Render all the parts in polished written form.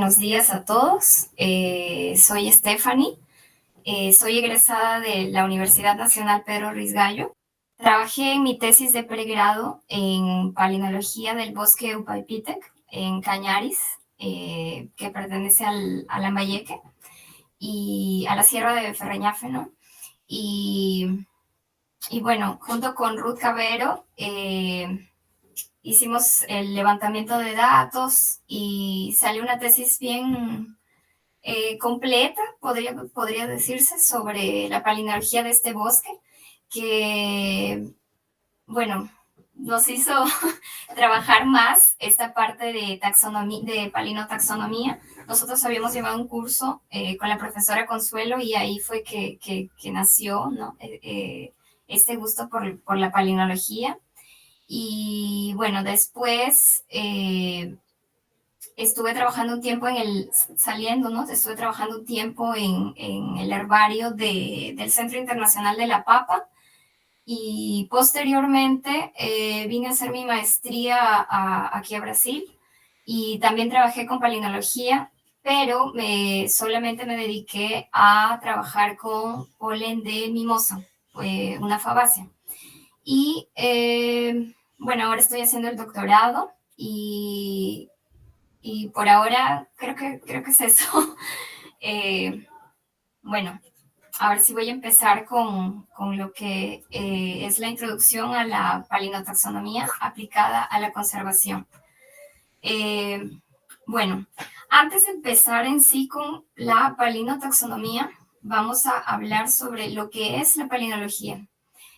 buenos días a todos. Soy Stephanie, soy egresada de la Universidad Nacional Pedro Ruiz Gallo. Trabajé en mi tesis de pregrado en palinología del bosque Upaypitec, en Cañaris, que pertenece a Lambayeque, y a la Sierra de Ferreñafe, ¿no? Y, y bueno, junto con Ruth Cabero, hicimos el levantamiento de datos y salió una tesis bien completa, podría decirse, sobre la palinología de este bosque, que, bueno, nos hizo trabajar más esta parte de taxonomía, de palinotaxonomía. Nosotros habíamos llevado un curso con la profesora Consuelo y ahí fue que nació, ¿no? Este gusto por la palinología. Y bueno, después estuve trabajando un tiempo saliendo, ¿no? Estuve trabajando un tiempo en el herbario del Centro Internacional de la Papa y posteriormente vine a hacer mi maestría aquí a Brasil y también trabajé con palinología, pero solamente me dediqué a trabajar con polen de mimosa, una fabácea. Y bueno, ahora estoy haciendo el doctorado y por ahora creo que es eso. Eh, bueno, a ver si voy a empezar con lo que es la introducción a la palinotaxonomía aplicada a la conservación. Eh, bueno, antes de empezar en sí con la palinotaxonomía, vamos a hablar sobre lo que es la palinología.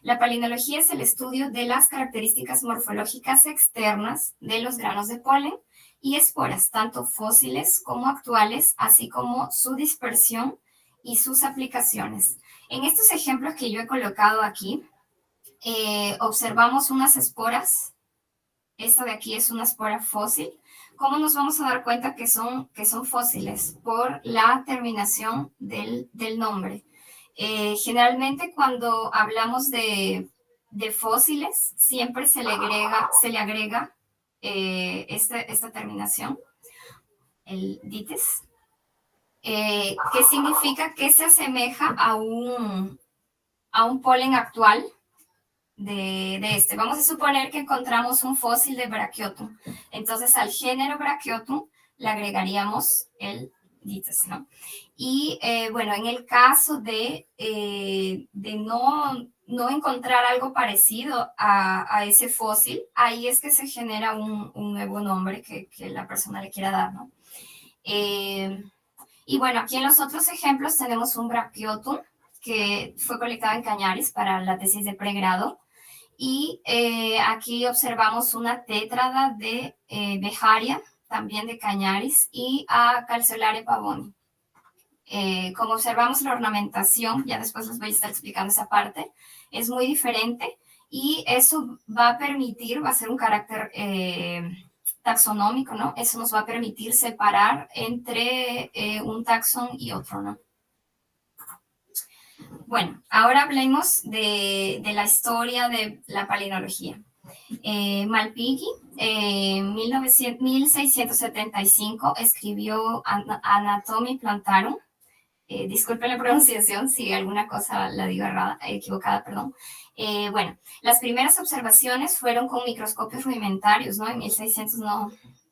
La palinología es el estudio de las características morfológicas externas de los granos de polen y esporas, tanto fósiles como actuales, así como su dispersión y sus aplicaciones. En estos ejemplos que yo he colocado aquí, observamos unas esporas. Esta de aquí es una espora fósil. ¿Cómo nos vamos a dar cuenta que son fósiles? Por la terminación del nombre. Generalmente cuando hablamos de fósiles, siempre se le agrega esta terminación, el dites, que significa que se asemeja a un polen actual de este. Vamos a suponer que encontramos un fósil de Brachiotum. Entonces al género Brachiotum le agregaríamos el dites, ¿no? Y bueno, en el caso de no encontrar algo parecido a ese fósil, ahí es que se genera un nuevo nombre que la persona le quiera dar, ¿no? Y bueno, aquí en los otros ejemplos tenemos un Brachiotum que fue colectado en Cañaris para la tesis de pregrado. Y aquí observamos una tétrada de Bejaria, también de Cañaris, y a Calceolaria pavoni. Como observamos la ornamentación, ya después les voy a estar explicando esa parte, es muy diferente y eso va a permitir, va a ser un carácter taxonómico, ¿no? Eso nos va a permitir separar entre un taxón y otro, ¿no? Bueno, ahora hablemos de la historia de la palinología. Malpighi, en 1675, escribió Anatomy Plantarum. Disculpen la pronunciación si alguna cosa la digo equivocada, perdón. Bueno, las primeras observaciones fueron con microscopios rudimentarios, ¿no? En 1600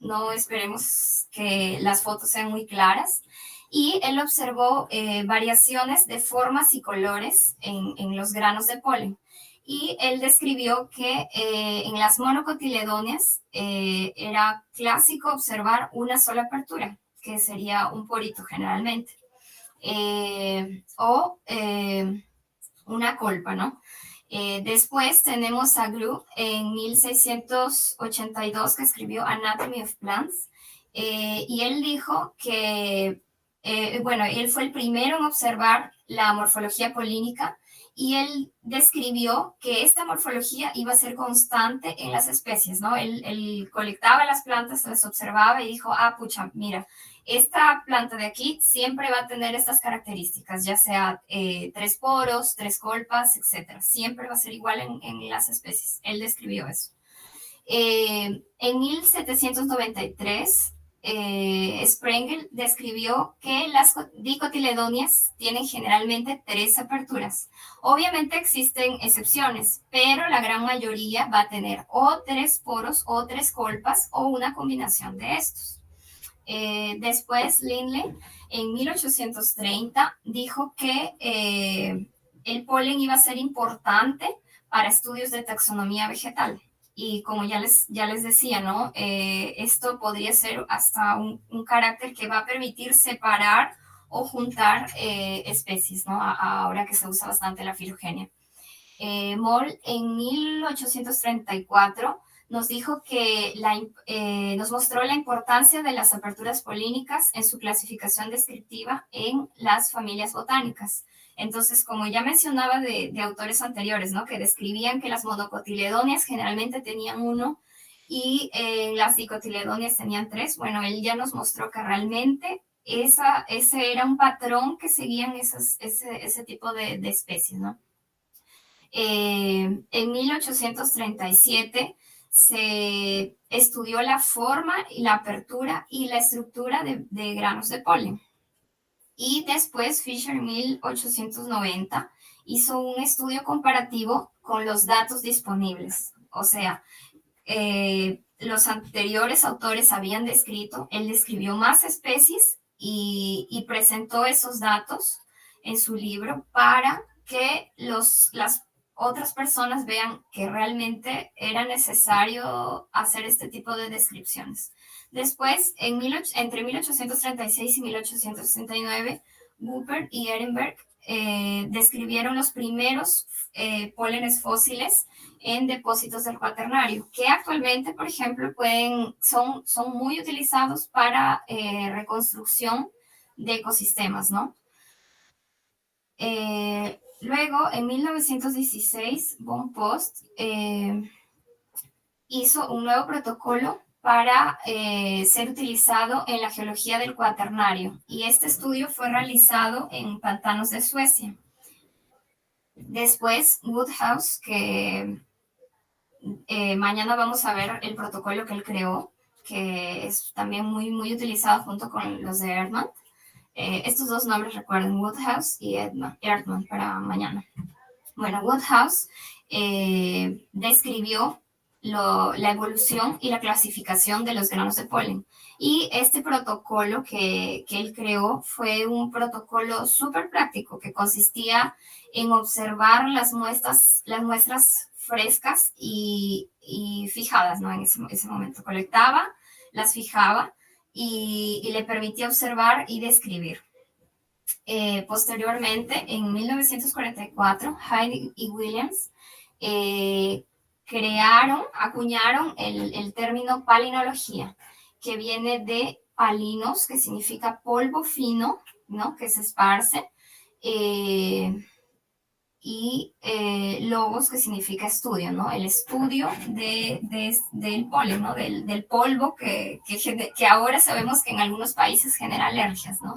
no esperemos que las fotos sean muy claras. Y él observó variaciones de formas y colores en los granos de polen. Y él describió que en las monocotiledóneas era clásico observar una sola apertura, que sería un porito generalmente. O una colpa, ¿no? Después tenemos a Gru en 1682 que escribió Anatomy of Plants y él dijo que, bueno, él fue el primero en observar la morfología polínica y él describió que esta morfología iba a ser constante en las especies, ¿no? Él colectaba las plantas, las observaba y dijo, ah, pucha, mira, esta planta de aquí siempre va a tener estas características, ya sea 3 poros, 3 colpas, etc. Siempre va a ser igual en las especies. Él describió eso. En 1793 Sprengel describió que las dicotiledonias tienen generalmente 3 aperturas. Obviamente existen excepciones, pero la gran mayoría va a tener o 3 poros o 3 colpas o una combinación de estos. Después Lindley en 1830 dijo que el polen iba a ser importante para estudios de taxonomía vegetal. Y como ya les decía, ¿no? Esto podría ser hasta un carácter que va a permitir separar o juntar especies, ¿no? Ahora que se usa bastante la filogenia. Moll en 1834 nos dijo que nos mostró la importancia de las aperturas polínicas en su clasificación descriptiva en las familias botánicas. Entonces, como ya mencionaba de autores anteriores, ¿no? Que describían que las monocotiledonias generalmente tenían 1 y las dicotiledonias tenían 3, bueno, él ya nos mostró que realmente ese era un patrón que seguían ese tipo de especies, ¿no? En 1837 se estudió la forma, la apertura y la estructura de granos de polen. Y después Fisher en 1890 hizo un estudio comparativo con los datos disponibles. O sea, los anteriores autores habían descrito, él describió más especies y presentó esos datos en su libro para que las otras personas vean que realmente era necesario hacer este tipo de descripciones. Después, entre 1836 y 1869, Cooper y Ehrenberg describieron los primeros pólenes fósiles en depósitos del cuaternario, que actualmente, por ejemplo, son muy utilizados para reconstrucción de ecosistemas, ¿no? Luego, en 1916, Von Post hizo un nuevo protocolo para ser utilizado en la geología del cuaternario, y este estudio fue realizado en pantanos de Suecia. Después, Woodhouse, que mañana vamos a ver el protocolo que él creó, que es también muy utilizado junto con los de Erdmann. Estos dos nombres recuerden, Woodhouse y Erdmann para mañana. Bueno, Woodhouse describió la evolución y la clasificación de los granos de polen. Y este protocolo que él creó fue un protocolo súper práctico que consistía en observar las muestras frescas y fijadas, ¿no? En ese momento colectaba, las fijaba y le permitía observar y describir. Posteriormente, en 1944, Hyde y Williams acuñaron el término palinología, que viene de palinos, que significa polvo fino, ¿no? Que se esparce, y logos, que significa estudio, ¿no? El estudio del polen, ¿no? Del polvo que ahora sabemos que en algunos países genera alergias, ¿no?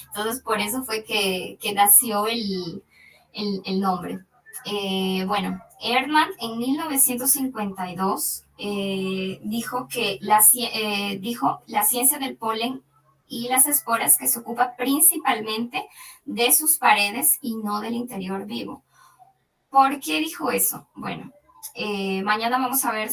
Entonces, por eso fue que nació el nombre. Bueno, Erdmann en 1952 dijo que la ciencia del polen y las esporas, que se ocupa principalmente de sus paredes y no del interior vivo. ¿Por qué dijo eso? Bueno, mañana vamos a ver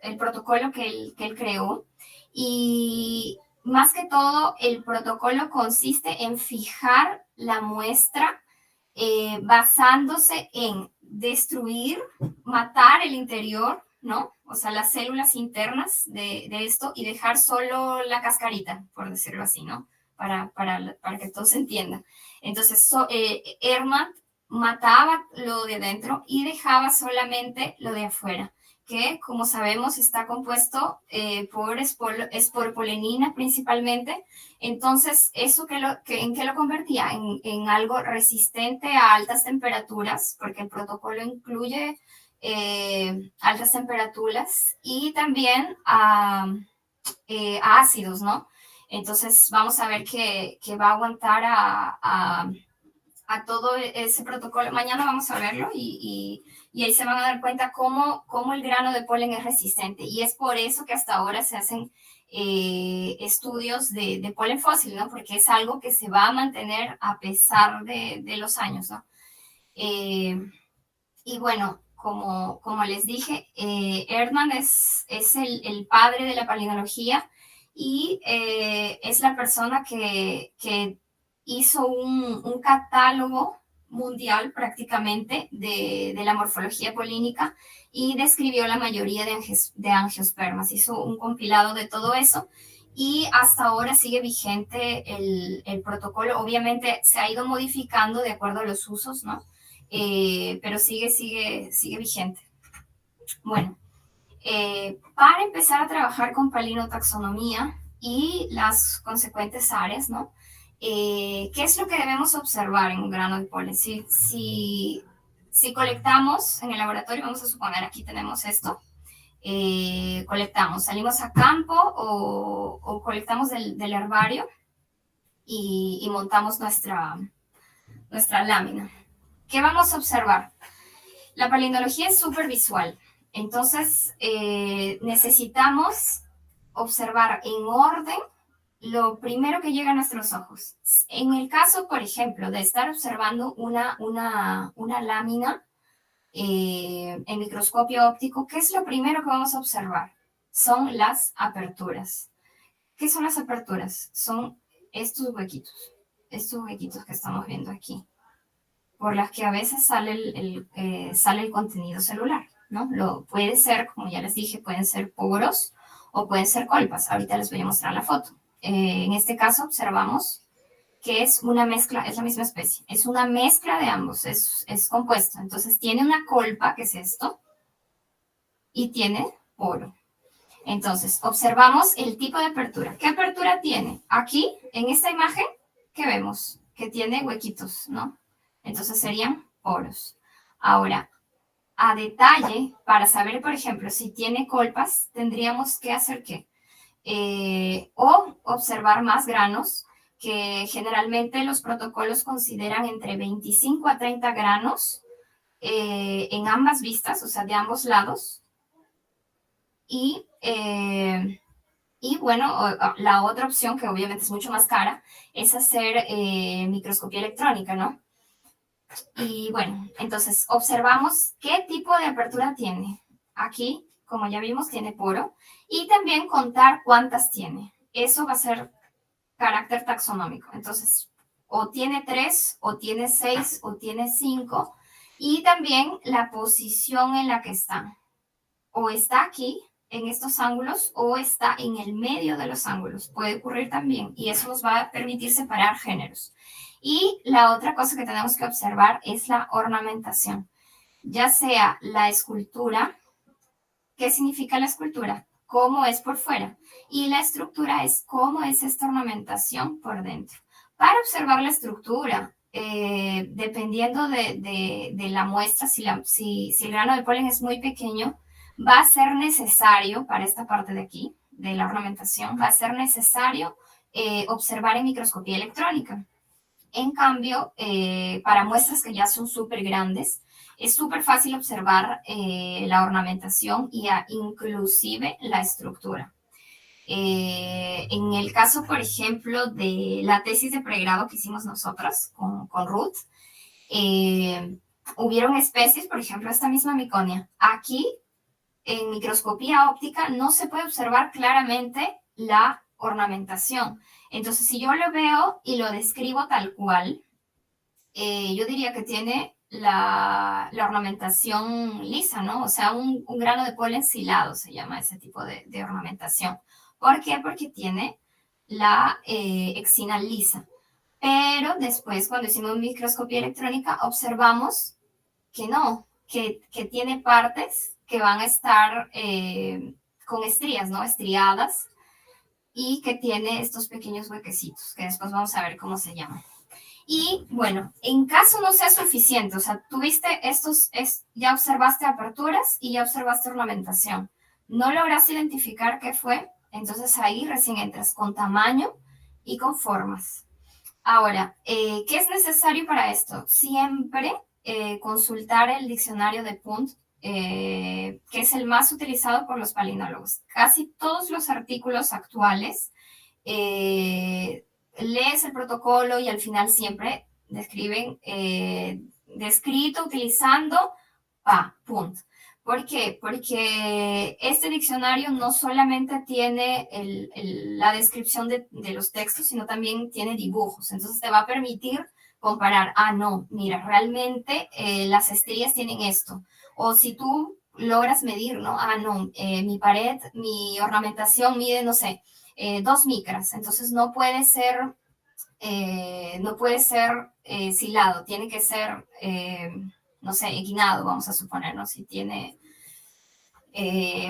el protocolo que él creó, y más que todo el protocolo consiste en fijar la muestra basándose en destruir, matar el interior, ¿no? O sea, las células internas de esto, y dejar solo la cascarita, por decirlo así, ¿no? Para que todo se entienda. Entonces, Erdmann mataba lo de adentro y dejaba solamente lo de afuera, que, como sabemos, está compuesto por esporpolenina principalmente. Entonces, ¿eso en qué lo convertía? En algo resistente a altas temperaturas, porque el protocolo incluye altas temperaturas, y también a ácidos, ¿no? Entonces, vamos a ver que va a aguantar a todo ese protocolo. Mañana vamos a verlo, y y ahí se van a dar cuenta cómo el grano de polen es resistente. Y es por eso que hasta ahora se hacen estudios de polen fósil, ¿no? Porque es algo que se va a mantener a pesar de los años, ¿no? Y bueno, como les dije, Erdmann es el padre de la palinología y es la persona que hizo un catálogo mundial prácticamente de la morfología polínica y describió la mayoría de angiospermas. Hizo un compilado de todo eso y hasta ahora sigue vigente el protocolo. Obviamente se ha ido modificando de acuerdo a los usos, ¿no? Pero sigue vigente. Bueno, para empezar a trabajar con palinotaxonomía y las consecuentes áreas, ¿no? ¿Qué es lo que debemos observar en un grano de polen? Si colectamos en el laboratorio, vamos a suponer aquí tenemos esto, colectamos, salimos a campo o colectamos del herbario y montamos nuestra lámina. ¿Qué vamos a observar? La palinología es súper visual, entonces necesitamos observar en orden lo primero que llega a nuestros ojos. En el caso, por ejemplo, de estar observando una lámina en microscopio óptico, ¿qué es lo primero que vamos a observar? Son las aperturas. ¿Qué son las aperturas? Son estos huequitos que estamos viendo aquí, por las que a veces sale el contenido celular, ¿no? Puede ser, como ya les dije, pueden ser poros o pueden ser colpas. Ahorita les voy a mostrar la foto. En este caso observamos que es una mezcla, es la misma especie, es una mezcla de ambos, es compuesto. Entonces tiene una colpa, que es esto, y tiene poro. Entonces, observamos el tipo de apertura. ¿Qué apertura tiene? Aquí, en esta imagen, ¿qué vemos? Que tiene huequitos, ¿no? Entonces serían poros. Ahora, a detalle, para saber, por ejemplo, si tiene colpas, tendríamos que hacer ¿qué? O observar más granos, que generalmente los protocolos consideran entre 25 a 30 granos en ambas vistas, o sea, de ambos lados. Y bueno, la otra opción, que obviamente es mucho más cara, es hacer microscopía electrónica, ¿no? Y bueno, entonces observamos qué tipo de apertura tiene. Aquí, como ya vimos, tiene poro. Y también contar cuántas tiene. Eso va a ser carácter taxonómico. Entonces, o tiene 3, o tiene 6, o tiene 5. Y también la posición en la que está. O está aquí, en estos ángulos, o está en el medio de los ángulos. Puede ocurrir también. Y eso nos va a permitir separar géneros. Y la otra cosa que tenemos que observar es la ornamentación. Ya sea la escultura. ¿Qué significa la escultura? Cómo es por fuera. Y la estructura es cómo es esta ornamentación por dentro. Para observar la estructura, dependiendo de la muestra, si el grano de polen es muy pequeño, va a ser necesario, para esta parte de aquí, de la ornamentación, va a ser necesario observar en microscopía electrónica. En cambio, para muestras que ya son súper grandes, es súper fácil observar la ornamentación y inclusive la estructura. En el caso, por ejemplo, de la tesis de pregrado que hicimos nosotros con Ruth, hubieron especies, por ejemplo, esta misma miconia. Aquí, en microscopía óptica, no se puede observar claramente la ornamentación. Entonces, si yo lo veo y lo describo tal cual, yo diría que tiene la ornamentación lisa, ¿no? O sea, un grano de polen silado se llama ese tipo de ornamentación. ¿Por qué? Porque tiene la exina lisa. Pero después, cuando hicimos microscopía electrónica, observamos que no, que tiene partes que van a estar con estrías, ¿no? Estriadas, y que tiene estos pequeños huequecitos, que después vamos a ver cómo se llaman. Y bueno, en caso no sea suficiente, o sea, tuviste ya observaste aperturas y ya observaste ornamentación, no lograste identificar qué fue, entonces ahí recién entras con tamaño y con formas. Ahora, ¿qué es necesario para esto? Siempre consultar el diccionario de Punt, que es el más utilizado por los palinólogos. Casi todos los artículos actuales lees el protocolo y al final siempre describen descrito utilizando Punt. ¿Por qué? Porque este diccionario no solamente tiene la descripción de los textos, sino también tiene dibujos. Entonces te va a permitir comparar, no, mira, realmente las estrías tienen esto. O si tú logras medir, ¿no? No, mi pared, mi ornamentación mide, no sé, 2 micras. Entonces no puede ser silado, tiene que ser, no sé, equinado, vamos a suponer, ¿no? Si tiene,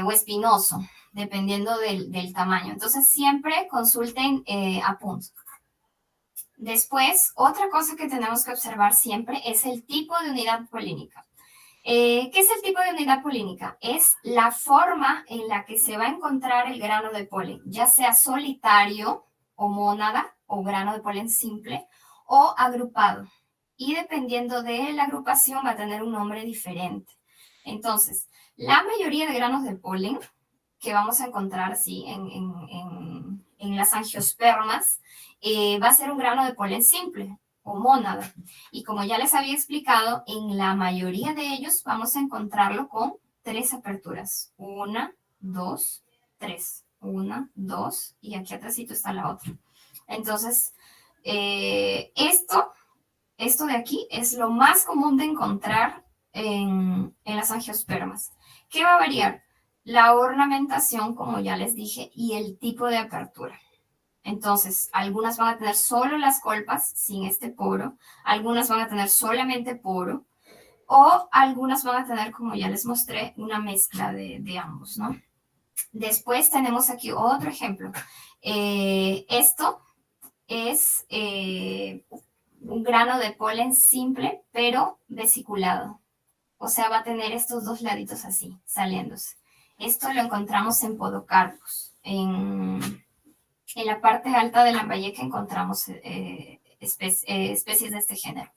o espinoso, dependiendo del tamaño. Entonces siempre consulten a Punt. Después, otra cosa que tenemos que observar siempre es el tipo de unidad polínica. ¿Qué es el tipo de unidad polínica? Es la forma en la que se va a encontrar el grano de polen, ya sea solitario o mónada o grano de polen simple o agrupado. Y dependiendo de la agrupación va a tener un nombre diferente. Entonces, la mayoría de granos de polen que vamos a encontrar así en las angiospermas va a ser un grano de polen simple o mónada. Y como ya les había explicado, en la mayoría de ellos vamos a encontrarlo con 3 aperturas. 1, 2, 3. 1, 2 y aquí atrásito está la otra. Entonces, esto de aquí es lo más común de encontrar en las angiospermas. ¿Qué va a variar? La ornamentación, como ya les dije, y el tipo de apertura. Entonces, algunas van a tener solo las colpas sin este poro, algunas van a tener solamente poro, o algunas van a tener, como ya les mostré, una mezcla de ambos, ¿no? Después tenemos aquí otro ejemplo. Esto es un grano de polen simple, pero vesiculado. O sea, va a tener estos 2 laditos así, saliéndose. Esto lo encontramos en Podocarpus, en la parte alta de Lambayeque encontramos especies de este género.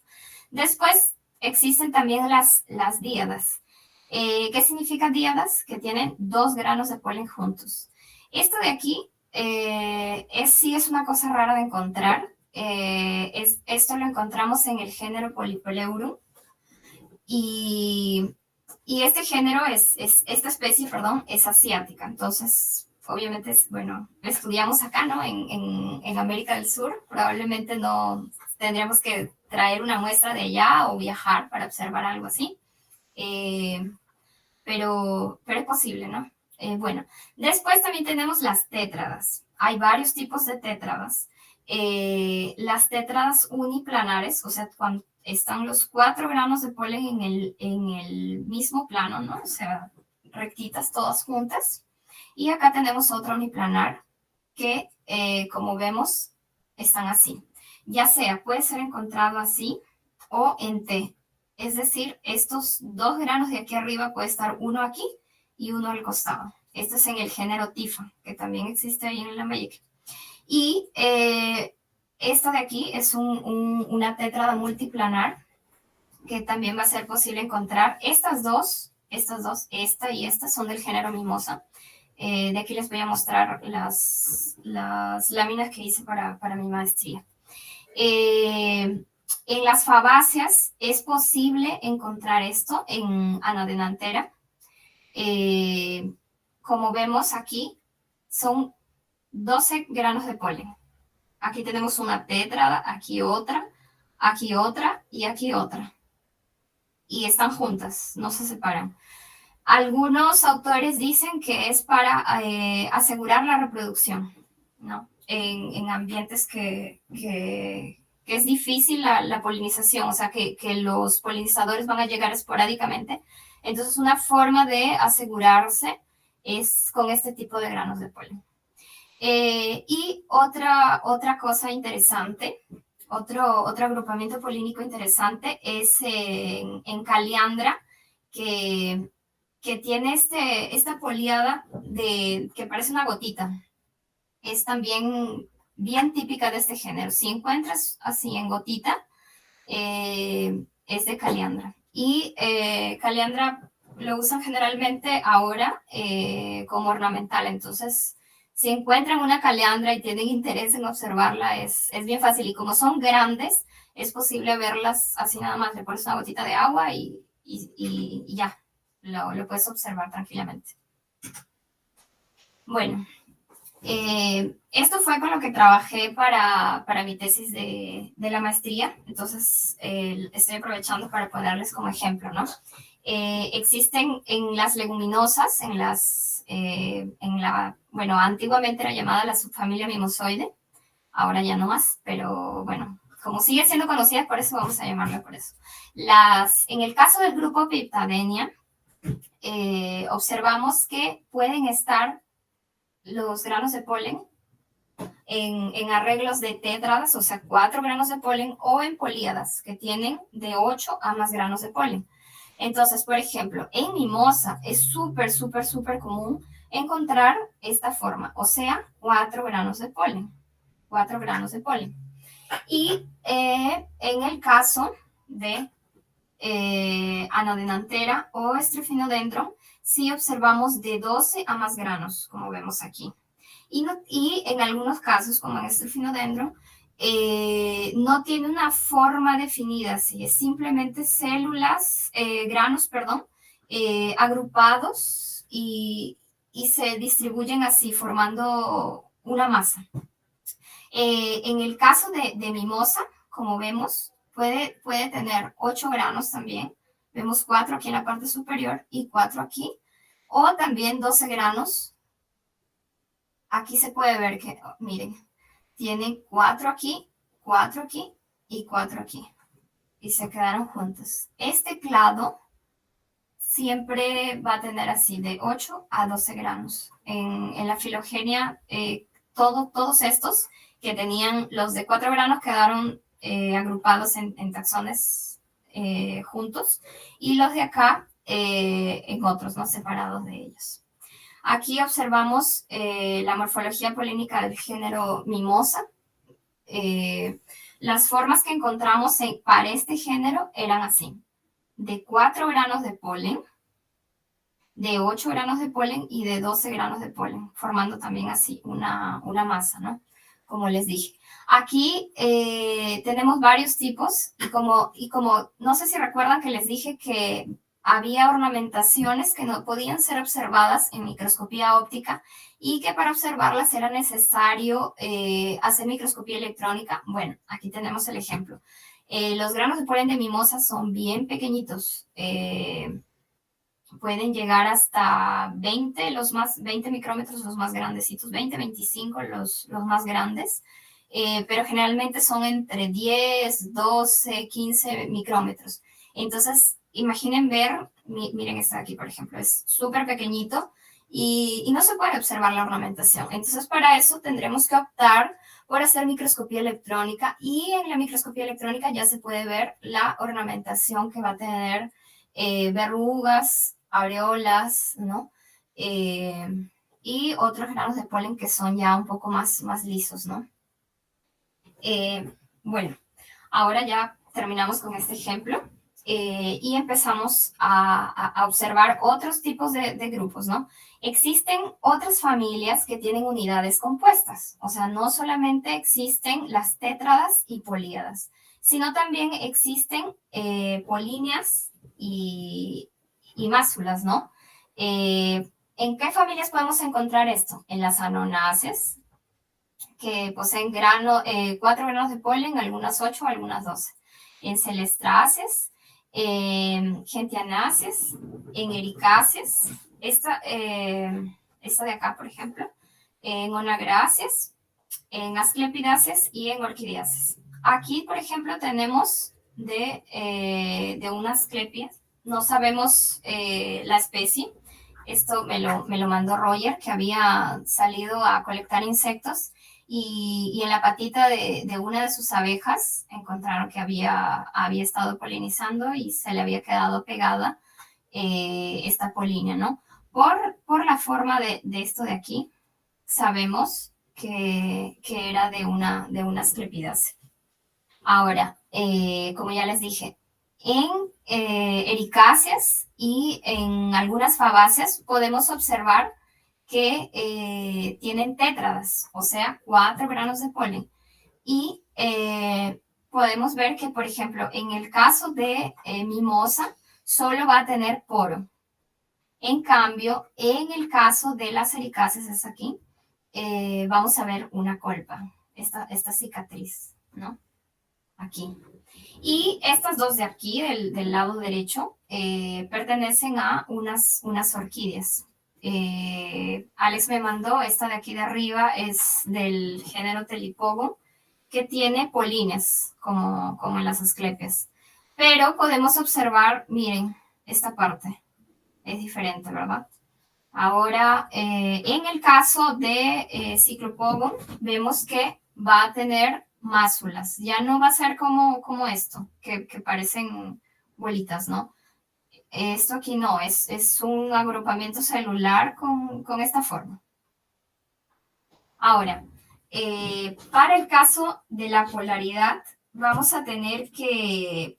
Después existen también las díadas. ¿Qué significa díadas? Que tienen 2 granos de polen juntos. Esto de aquí sí es una cosa rara de encontrar. Esto lo encontramos en el género Polypleurum. Y este género esta especie, perdón, es asiática. Entonces, obviamente, bueno, lo estudiamos acá, ¿no? En América del Sur. Probablemente no tendríamos que traer una muestra de allá o viajar para observar algo así. Pero es posible, ¿no? Bueno, después también tenemos las tétradas. Hay varios tipos de tétradas. Las tétradas uniplanares, o sea, cuando están los 4 granos de polen en el mismo plano, ¿no? O sea, rectitas todas juntas. Y acá tenemos otra uniplanar que, como vemos, están así. Ya sea, puede ser encontrado así o en T. Es decir, estos 2 granos de aquí arriba puede estar uno aquí y uno al costado. Este es en el género Tifa, que también existe ahí en el Lambayeque. Y esta de aquí es una tétrada multiplanar que también va a ser posible encontrar. Estas dos, esta y esta, son del género Mimosa. De aquí les voy a mostrar las láminas que hice para mi maestría. En las fabáceas es posible encontrar esto en Anadenantera. Como vemos aquí, son 12 granos de polen. Aquí tenemos una tétrada, aquí otra y aquí otra. Y están juntas, no se separan. Algunos autores dicen que es para asegurar la reproducción, ¿no? En ambientes que es difícil la polinización, o sea, que los polinizadores van a llegar esporádicamente. Entonces, una forma de asegurarse es con este tipo de granos de polen. Y otra cosa interesante, otro agrupamiento polínico interesante es en Caliandra, que tiene esta poliada que parece una gotita. Es también bien típica de este género. Si encuentras así en gotita, es de caliandra. Y caliandra lo usan generalmente ahora como ornamental. Entonces, si encuentran una caliandra y tienen interés en observarla, es bien fácil. Y como son grandes, es posible verlas así nada más. Le pones una gotita de agua y ya, lo puedes observar tranquilamente. Bueno, esto fue con lo que trabajé para mi tesis de la maestría, entonces estoy aprovechando para ponerles como ejemplo, ¿no? Existen en las leguminosas, bueno, antiguamente era llamada la subfamilia Mimosoide, ahora ya no más, pero bueno, como sigue siendo conocida, por eso vamos a llamarla por eso. En el caso del grupo Piptadenia, observamos que pueden estar los granos de polen en arreglos de tétradas, o sea, 4 granos de polen, o en políadas, que tienen de 8 a más granos de polen. Entonces, por ejemplo, en mimosa es súper común encontrar esta forma, o sea, 4 granos de polen. 4 granos de polen. Y en el caso de Anodenanthera o Strophinodendron, sí observamos de 12 a más granos, como vemos aquí. Y en algunos casos, como en Strophinodendron, no tiene una forma definida, ¿sí? Es simplemente células, granos, perdón, agrupados y se distribuyen así, formando una masa. En el caso de mimosa, como vemos, puede tener 8 granos también. Vemos 4 aquí en la parte superior y 4 aquí. O también 12 granos. Aquí se puede ver que, miren, tienen 4 aquí y 4 aquí. Y se quedaron juntos. Este clado siempre va a tener así de 8 a 12 granos. En la filogenia, todos estos que tenían los de 4 granos quedaron agrupados en taxones juntos y los de acá en otros, ¿no? Separados de ellos. Aquí observamos la morfología polínica del género Mimosa. Las formas que encontramos para este género eran así: de 4 granos de polen, de 8 granos de polen y de 12 granos de polen, formando también así una masa, ¿no? Como les dije. Aquí tenemos varios tipos y como no sé si recuerdan que les dije que había ornamentaciones que no podían ser observadas en microscopía óptica y que para observarlas era necesario hacer microscopía electrónica. Bueno, aquí tenemos el ejemplo. Los granos de polen de mimosa son bien pequeñitos. Pueden llegar hasta 20 micrómetros los más grandecitos, 20, 25 los más grandes, pero generalmente son entre 10, 12, 15 micrómetros. Entonces, imaginen ver, miren este de aquí, por ejemplo, es súper pequeñito y no se puede observar la ornamentación. Entonces, para eso tendremos que optar por hacer microscopía electrónica y en la microscopía electrónica ya se puede ver la ornamentación que va a tener verrugas, areolas, ¿no? Y otros granos de polen que son ya un poco más lisos, ¿no? Bueno, ahora ya terminamos con este ejemplo y empezamos a observar otros tipos de grupos, ¿no? Existen otras familias que tienen unidades compuestas, o sea, no solamente existen las tétradas y políadas, sino también existen polinias y másulas, ¿no? ¿En qué familias podemos encontrar esto? En las anonáceas, que poseen 4 granos de polen, algunas 8, algunas 12. En celestráceas, gentianáceas, en ericáceas, esta de acá, por ejemplo, en onagráceas, en asclepidáceas y en orquidiáceas. Aquí, por ejemplo, tenemos de unas asclepias, no sabemos la especie. Esto me lo mandó Roger, que había salido a colectar insectos y en la patita de una de sus abejas encontraron que había estado polinizando y se le había quedado pegada esta polina, ¿no? Por la forma de esto de aquí, sabemos que era de una asclepidácea. Ahora, como ya les dije, En ericáceas y en algunas fabáceas podemos observar que tienen tétradas, o sea, 4 granos de polen. Y podemos ver que, por ejemplo, en el caso de mimosa, solo va a tener poro. En cambio, en el caso de las ericáceas, es aquí, vamos a ver una colpa, esta cicatriz, ¿no? Aquí. Y estas dos de aquí, del lado derecho, pertenecen a unas orquídeas. Alex me mandó, esta de aquí de arriba es del género Telipogo, que tiene polines, como en las asclepias. Pero podemos observar, miren, esta parte es diferente, ¿verdad? Ahora, en el caso de Cyclopogon, vemos que va a tener másulas. Ya no va a ser como esto, que parecen bolitas, ¿no? Esto aquí no, es un agrupamiento celular con esta forma. Ahora, para el caso de la polaridad, vamos a tener que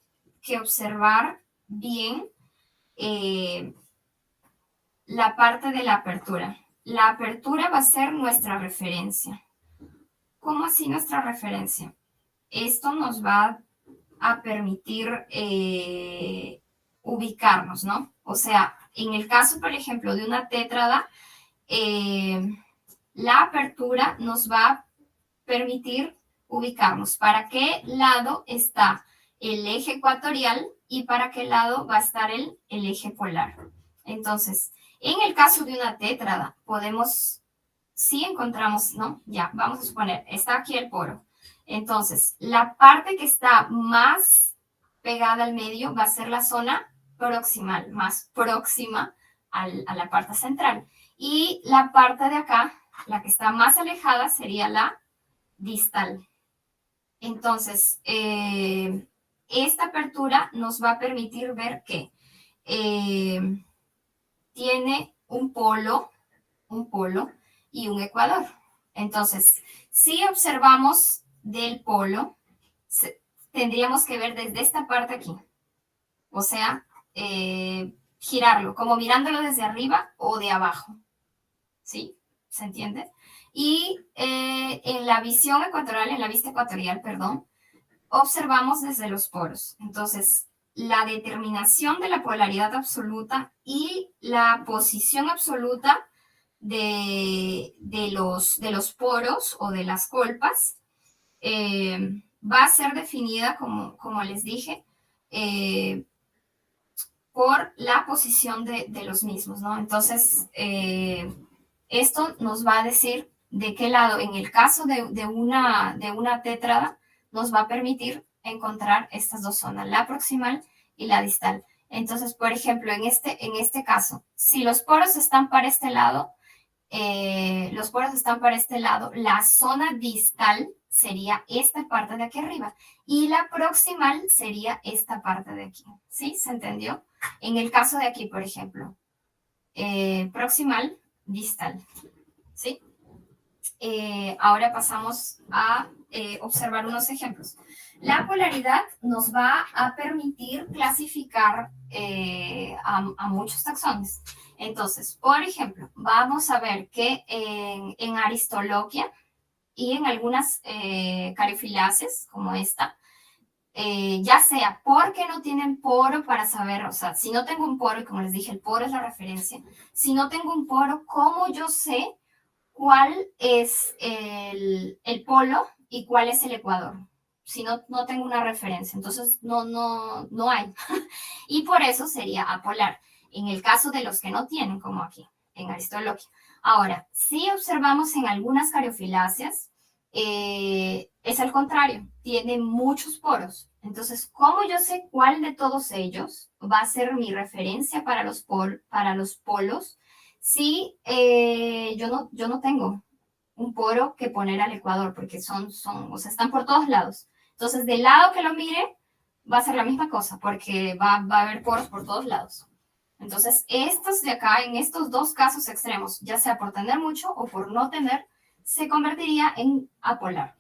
observar bien la parte de la apertura. La apertura va a ser nuestra referencia. ¿Cómo así nuestra referencia? Esto nos va a permitir ubicarnos, ¿no? O sea, en el caso, por ejemplo, de una tétrada, la apertura nos va a permitir ubicarnos para qué lado está el eje ecuatorial y para qué lado va a estar el eje polar. Entonces, en el caso de una tétrada, podemos, si encontramos, ¿no? Ya, vamos a suponer, está aquí el poro. Entonces, la parte que está más pegada al medio va a ser la zona proximal, más próxima a la parte central. Y la parte de acá, la que está más alejada, sería la distal. Entonces, esta apertura nos va a permitir ver que tiene un polo y un ecuador. Entonces, si observamos del polo, tendríamos que ver desde esta parte aquí. O sea, girarlo, como mirándolo desde arriba o de abajo. ¿Sí? ¿Se entiende? Y en la visión ecuatorial, en la vista ecuatorial, perdón, observamos desde los poros. Entonces, la determinación de la polaridad absoluta y la posición absoluta de los poros o de las colpas va a ser definida, como les dije, por la posición de los mismos, ¿no? Entonces, esto nos va a decir de qué lado, en el caso de una tétrada, nos va a permitir encontrar estas dos zonas, la proximal y la distal. Entonces, por ejemplo, en este caso, si los poros están para este lado, la zona distal sería esta parte de aquí arriba y la proximal sería esta parte de aquí. ¿Sí? ¿Se entendió? En el caso de aquí, por ejemplo, proximal, distal. ¿Sí? Ahora pasamos a observar unos ejemplos. La polaridad nos va a permitir clasificar a muchos taxones. Entonces, por ejemplo, vamos a ver que en Aristoloquia y en algunas Caryophyllaceae, como esta, ya sea porque no tienen poro para saber, o sea, si no tengo un poro, y como les dije, el poro es la referencia, si no tengo un poro, ¿cómo yo sé cuál es el polo y cuál es el ecuador? Si no tengo una referencia, entonces no hay. Y por eso sería apolar, en el caso de los que no tienen, como aquí, en Aristoloquia. Ahora, si observamos en algunas Caryophyllaceae, es al contrario, tiene muchos poros. Entonces, ¿cómo yo sé cuál de todos ellos va a ser mi referencia para los polos si yo no tengo un poro que poner al ecuador? Porque o sea, están por todos lados. Entonces, del lado que lo mire, va a ser la misma cosa, porque va a haber poros por todos lados. Entonces, estos de acá, en estos dos casos extremos, ya sea por tener mucho o por no tener, se convertiría en apolar.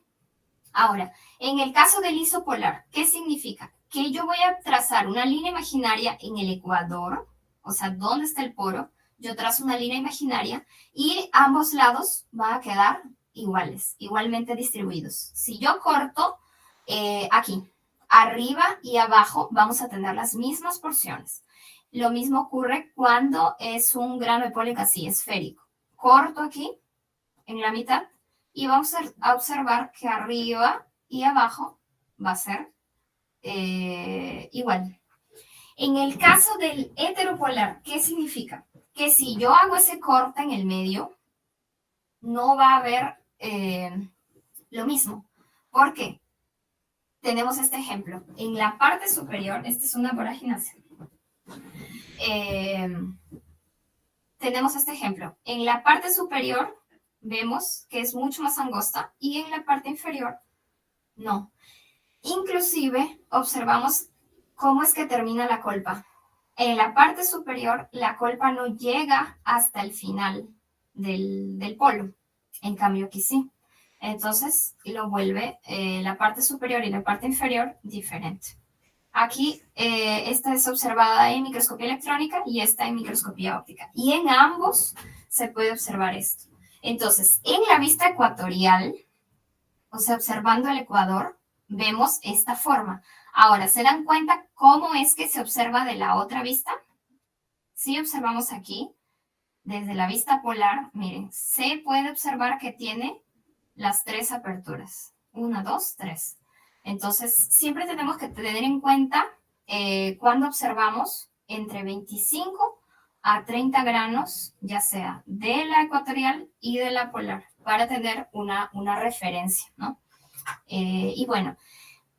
Ahora, en el caso del isopolar, ¿qué significa? que yo voy a trazar una línea imaginaria en el ecuador, o sea, ¿dónde está el poro? Yo trazo una línea imaginaria y ambos lados van a quedar iguales, igualmente distribuidos. Si yo corto aquí, arriba y abajo, vamos a tener las mismas porciones. Lo mismo ocurre cuando es un grano de polen así, esférico. Corto aquí, en la mitad, y vamos a observar que arriba y abajo va a ser igual. En el caso del heteropolar, ¿qué significa? Que si yo hago ese corte en el medio, no va a haber lo mismo. ¿Por qué? Tenemos este ejemplo. En la parte superior, esta es una voraginación. Tenemos este ejemplo. En la parte superior vemos que es mucho más angosta y en la parte inferior no. Inclusive observamos cómo es que termina la colpa. En la parte superior la colpa no llega hasta el final del polo. En cambio aquí sí. Entonces lo vuelve la parte superior y la parte inferior diferente. Aquí esta es observada en microscopía electrónica y esta en microscopía óptica. Y en ambos se puede observar esto. Entonces, en la vista ecuatorial, o sea, observando el ecuador, vemos esta forma. Ahora, ¿se dan cuenta cómo es que se observa de la otra vista? Si observamos aquí, desde la vista polar, miren, se puede observar que tiene las 3 aperturas. 1, 2, 3. Entonces, siempre tenemos que tener en cuenta cuando observamos entre 25 a 30 granos, ya sea de la ecuatorial y de la polar, para tener una referencia, ¿no? Y bueno,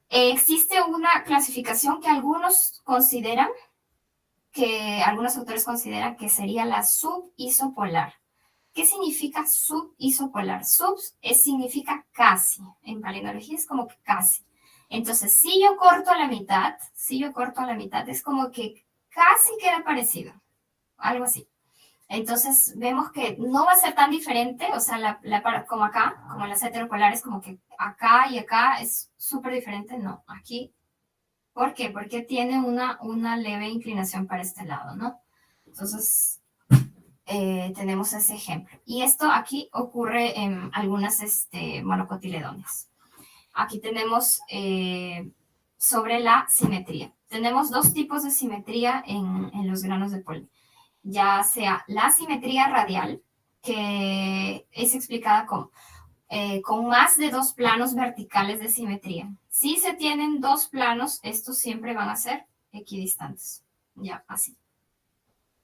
existe una clasificación que algunos autores consideran que sería la subisopolar. ¿Qué significa subisopolar? Sub significa casi. En paleontología es como que casi. Entonces, si yo corto a la mitad, es como que casi queda parecido. Algo así. Entonces, vemos que no va a ser tan diferente, o sea, como acá, como en las heteropolares, como que acá y acá es súper diferente. No, aquí. ¿Por qué? Porque tiene una leve inclinación para este lado, ¿no? Entonces, tenemos ese ejemplo. Y esto aquí ocurre en algunas monocotiledones. Aquí tenemos sobre la simetría. Tenemos 2 tipos de simetría en los granos de polen. Ya sea la simetría radial, que es explicada con más de 2 planos verticales de simetría. Si se tienen 2 planos, estos siempre van a ser equidistantes. Ya, así.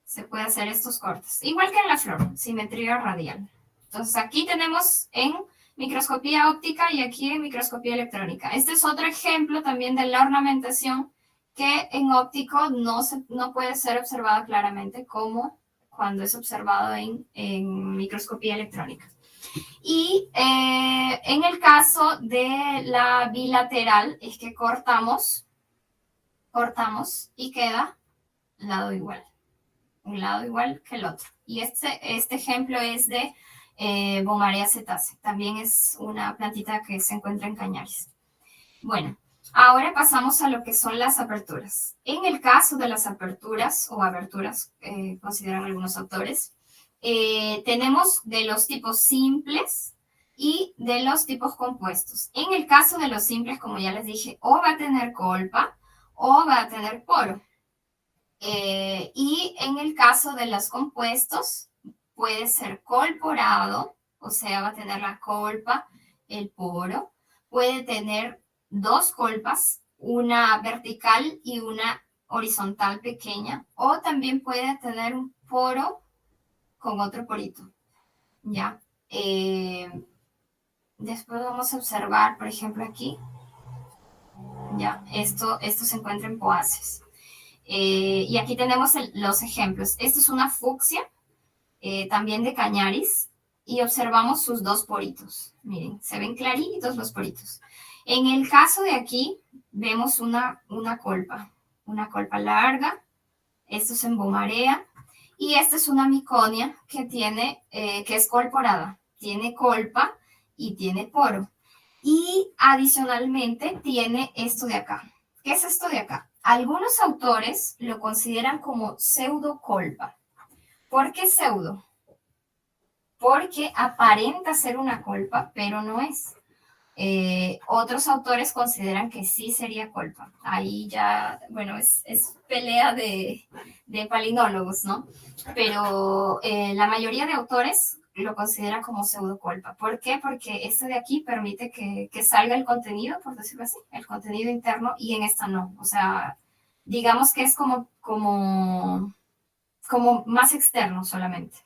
Se puede hacer estos cortes. Igual que en la flor, simetría radial. Entonces aquí tenemos en microscopía óptica y aquí en microscopía electrónica. Este es otro ejemplo también de la ornamentación que en óptico no puede ser observado claramente como cuando es observado en microscopía electrónica. Y en el caso de la bilateral es que cortamos y queda lado igual. Un lado igual que el otro. Y este ejemplo es de Bomarea cetácea. También es una plantita que se encuentra en cañares. Bueno, ahora pasamos a lo que son las aperturas. En el caso de las aperturas, o aberturas, consideran algunos autores, tenemos de los tipos simples y de los tipos compuestos. En el caso de los simples, como ya les dije, o va a tener colpa o va a tener poro. Y en el caso de los compuestos, puede ser colporado, o sea, va a tener la colpa, el poro. Puede tener 2 colpas, una vertical y una horizontal pequeña, o también puede tener un poro con otro porito, ¿ya? Después vamos a observar, por ejemplo, aquí, ¿ya? Esto se encuentra en Poaces. Y aquí tenemos los ejemplos. Esto es una fucsia, también de cañaris, y observamos sus 2 poritos. Miren, se ven claritos los poritos. En el caso de aquí, vemos una colpa larga. Esto es en Bomarea. Y esta es una miconia que que es colporada. Tiene colpa y tiene poro. Y adicionalmente tiene esto de acá, ¿Qué es esto de acá? Algunos autores lo consideran como pseudocolpa. ¿Por qué pseudo? Porque aparenta ser una colpa, pero no es. Otros autores consideran que sí sería colpa. Ahí ya, bueno, es pelea de palinólogos, ¿no? Pero la mayoría de autores lo consideran como pseudocolpa. ¿Por qué? Porque este de aquí permite que salga el contenido, por decirlo así, el contenido interno, y en esta no. O sea, digamos que es como más externo solamente.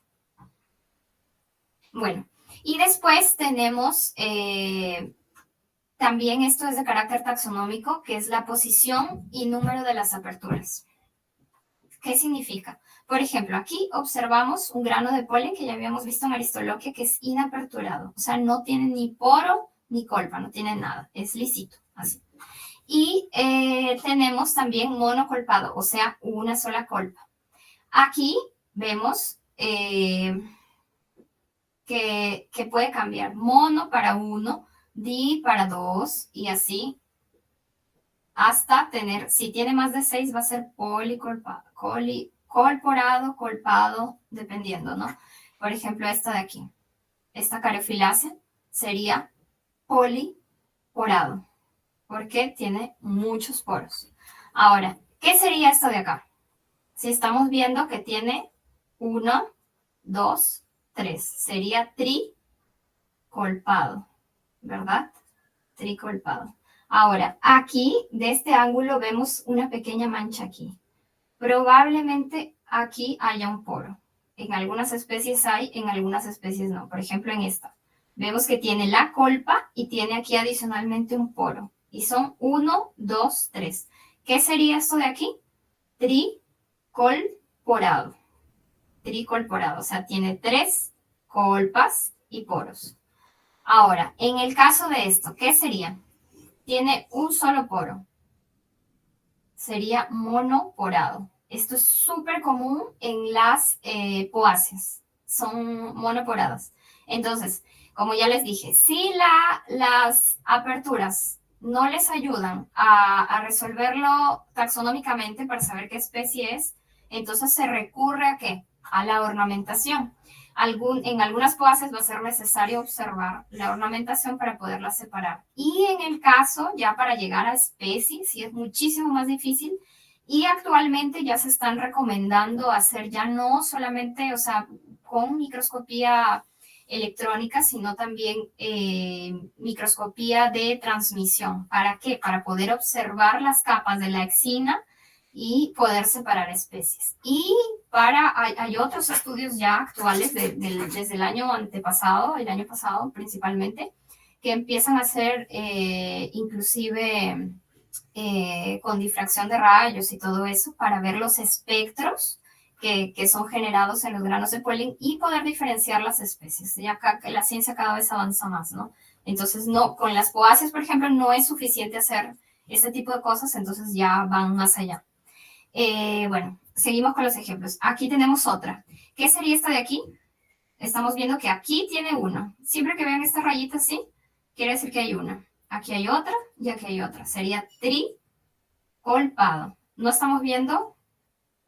Bueno, y después tenemos también esto es de carácter taxonómico, que es la posición y número de las aperturas. ¿Qué significa? Por ejemplo, aquí observamos un grano de polen que ya habíamos visto en Aristoloquia, que es inaperturado. O sea, no tiene ni poro ni colpa, no tiene nada. Es lisito, así. Y tenemos también monocolpado, o sea, una sola colpa. Aquí vemos que puede cambiar mono para uno, di para dos y así hasta tener, si tiene más de 6 va a ser colporado, colpado, dependiendo, ¿no? Por ejemplo, esta de aquí, esta careofilacea sería poliporado, porque tiene muchos poros. Ahora, ¿qué sería esto de acá? Si estamos viendo que tiene 1, 2, 3, sería tricolpado, ¿verdad? Tricolpado. Ahora, aquí, de este ángulo, vemos una pequeña mancha aquí. Probablemente aquí haya un poro. En algunas especies hay, en algunas especies no. Por ejemplo, en esta. Vemos que tiene la colpa y tiene aquí adicionalmente un poro. Y son 1, 2, 3. ¿Qué sería esto de aquí? Tricolporado. Tricolporado. O sea, tiene 3 colpas y poros. Ahora, en el caso de esto, ¿qué sería? Tiene un solo poro. Sería monoporado. Esto es súper común en las poáceas. Son monoporadas. Entonces, como ya les dije, si las aperturas no les ayudan a resolverlo taxonómicamente para saber qué especie es, entonces se recurre ¿a qué? A la ornamentación. En algunas poáceas va a ser necesario observar la ornamentación para poderla separar. Y en el caso, ya para llegar a especies, sí es muchísimo más difícil. Y actualmente ya se están recomendando hacer ya no solamente, o sea, con microscopía electrónica, sino también microscopía de transmisión. ¿Para qué? Para poder observar las capas de la exina y poder separar especies. Y hay otros estudios ya actuales desde el año antepasado, el año pasado principalmente, que empiezan a hacer inclusive con difracción de rayos y todo eso para ver los espectros que son generados en los granos de polen y poder diferenciar las especies. Ya la ciencia cada vez avanza más, ¿no? Entonces, no, con las poáceas, por ejemplo, no es suficiente hacer este tipo de cosas, entonces ya van más allá. Bueno, seguimos con los ejemplos. Aquí tenemos otra. ¿Qué sería esta de aquí? Estamos viendo que aquí tiene uno. Siempre que vean esta rayita así, quiere decir que hay una. Aquí hay otra y aquí hay otra. Sería tricolpado. ¿No estamos viendo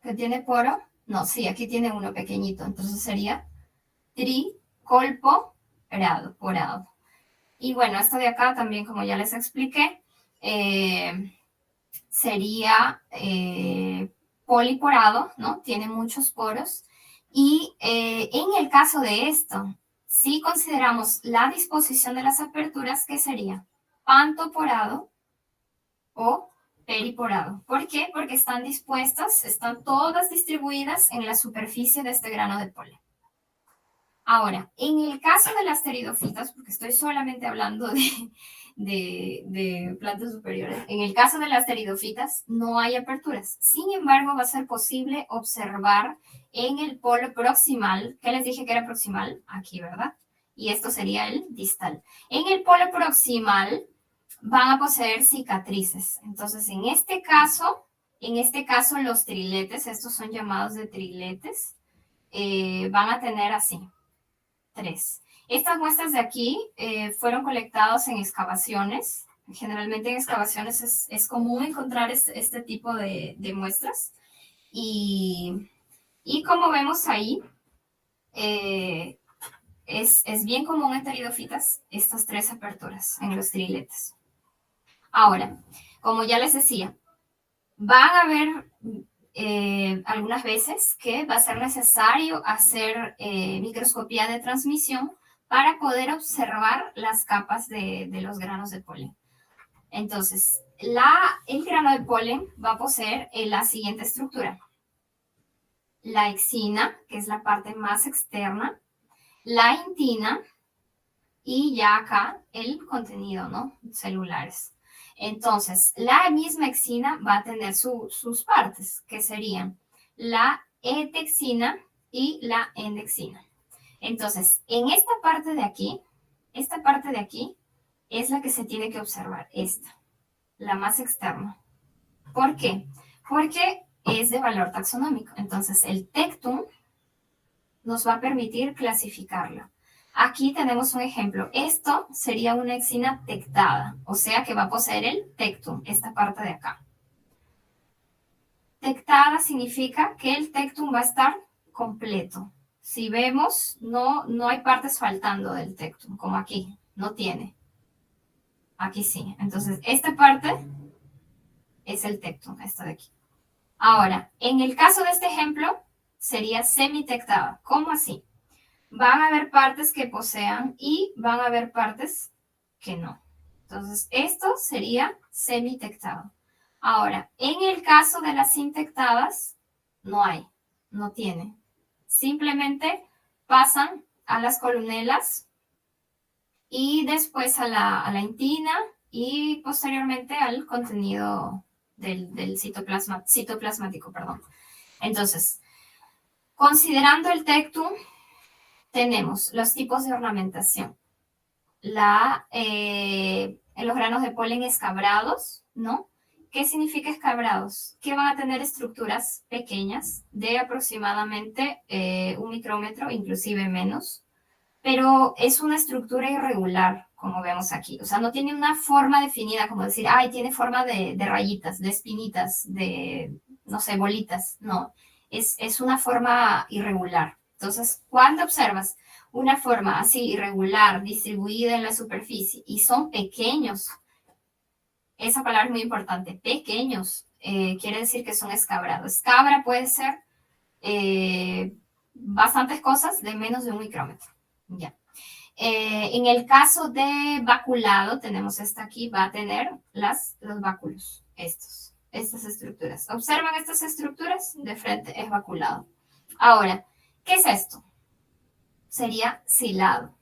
que tiene poro? No, sí, aquí tiene uno pequeñito. Entonces sería porado. Y bueno, esto de acá también, como ya les expliqué, sería poliporado, ¿no? Tiene muchos poros. Y en el caso de esto, si consideramos la disposición de las aperturas, ¿qué sería? Pantoporado o periporado. ¿Por qué? Porque están dispuestas, están todas distribuidas en la superficie de este grano de polen. Ahora, en el caso de las pteridofitas, porque estoy solamente hablando de plantas superiores, en el caso de las pteridofitas no hay aperturas. Sin embargo, va a ser posible observar en el polo proximal, ¿qué les dije que era proximal? Aquí, ¿verdad? Y esto sería el distal. En el polo proximal van a poseer cicatrices. Entonces, en este caso los triletes, estos son llamados de triletes, van a tener así. 3. Estas muestras de aquí fueron colectadas en excavaciones Generalmente en excavaciones es común encontrar este tipo de muestras. Y como vemos ahí, es bien común en pteridofitas estas 3 aperturas en los triletes. Ahora, como ya les decía, van a haber algunas veces que va a ser necesario hacer microscopía de transmisión para poder observar las capas de los granos de polen. Entonces, el grano de polen va a poseer la siguiente estructura. La exina, que es la parte más externa, la intina y ya acá el contenido, ¿no? Celulares. Entonces, la misma exina va a tener sus partes, que serían la etexina y la endexina. Entonces, en esta parte de aquí es la que se tiene que observar, esta, la más externa. ¿Por qué? Porque es de valor taxonómico. Entonces, el tectum nos va a permitir clasificarla. Aquí tenemos un ejemplo. Esto sería una exina tectada, o sea que va a poseer el tectum, esta parte de acá. Tectada significa que el tectum va a estar completo. Si vemos, no hay partes faltando del tectum, como aquí, no tiene. Aquí sí. Entonces, esta parte es el tectum, esta de aquí. Ahora, en el caso de este ejemplo, sería semitectada. ¿Cómo así? Van a haber partes que posean y van a haber partes que no. Entonces, esto sería semitectado. Ahora, en el caso de las intectadas, no hay, no tiene. Simplemente pasan a las colunelas y después a la intina y posteriormente al contenido del citoplasmático. Entonces, considerando el tectum, tenemos los tipos de ornamentación. En los granos de polen escabrados, ¿no? ¿Qué significa escabrados? Que van a tener estructuras pequeñas de aproximadamente 1 micrómetro, inclusive menos, pero es una estructura irregular, como vemos aquí. O sea, no tiene una forma definida, como decir, ay, tiene forma de rayitas, de espinitas, de, no sé, bolitas. No, es una forma irregular. Entonces, cuando observas una forma así irregular, distribuida en la superficie, y son pequeños, esa palabra es muy importante, pequeños, quiere decir que son escabrados. Escabra puede ser bastantes cosas de menos de 1 micrómetro. Ya. En el caso de baculado, tenemos esta aquí, va a tener los báculos, estas estructuras. ¿Observan estas estructuras? De frente es baculado. Ahora, ¿qué es esto? Sería silado.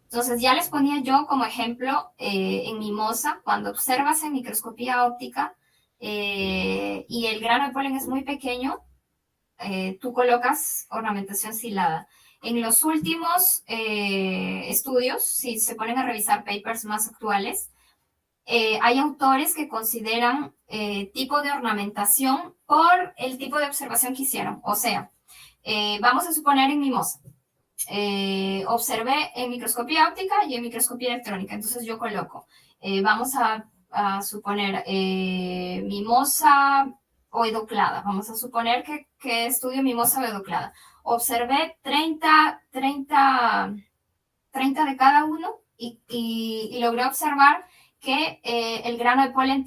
Entonces ya les ponía yo como ejemplo en mimosa, cuando observas en microscopía óptica y el grano de polen es muy pequeño, tú colocas ornamentación silada. En los últimos estudios, si se ponen a revisar papers más actuales, hay autores que consideran tipo de ornamentación por el tipo de observación que hicieron. O sea, vamos a suponer en mimosa. Observé en microscopía óptica y en microscopía electrónica. Entonces yo coloco, vamos a suponer mimosa o edoclada. Vamos a suponer que estudio mimosa o edoclada. Observé 30 de cada uno y logré observar que el grano de polen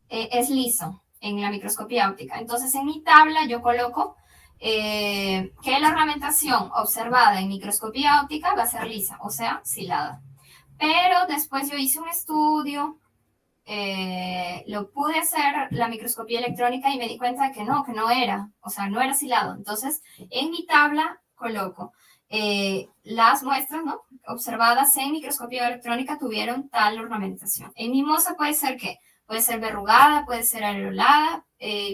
es liso en la microscopía óptica. Entonces en mi tabla yo coloco que la ornamentación observada en microscopía óptica va a ser lisa, o sea, silada. Pero después yo hice un estudio, lo pude hacer la microscopía electrónica y me di cuenta de que no era, o sea, no era silado. Entonces, en mi tabla coloco las muestras, ¿no?, observadas en microscopía electrónica tuvieron tal ornamentación. En mimosa puede ser que puede ser verrugada, puede ser areolada,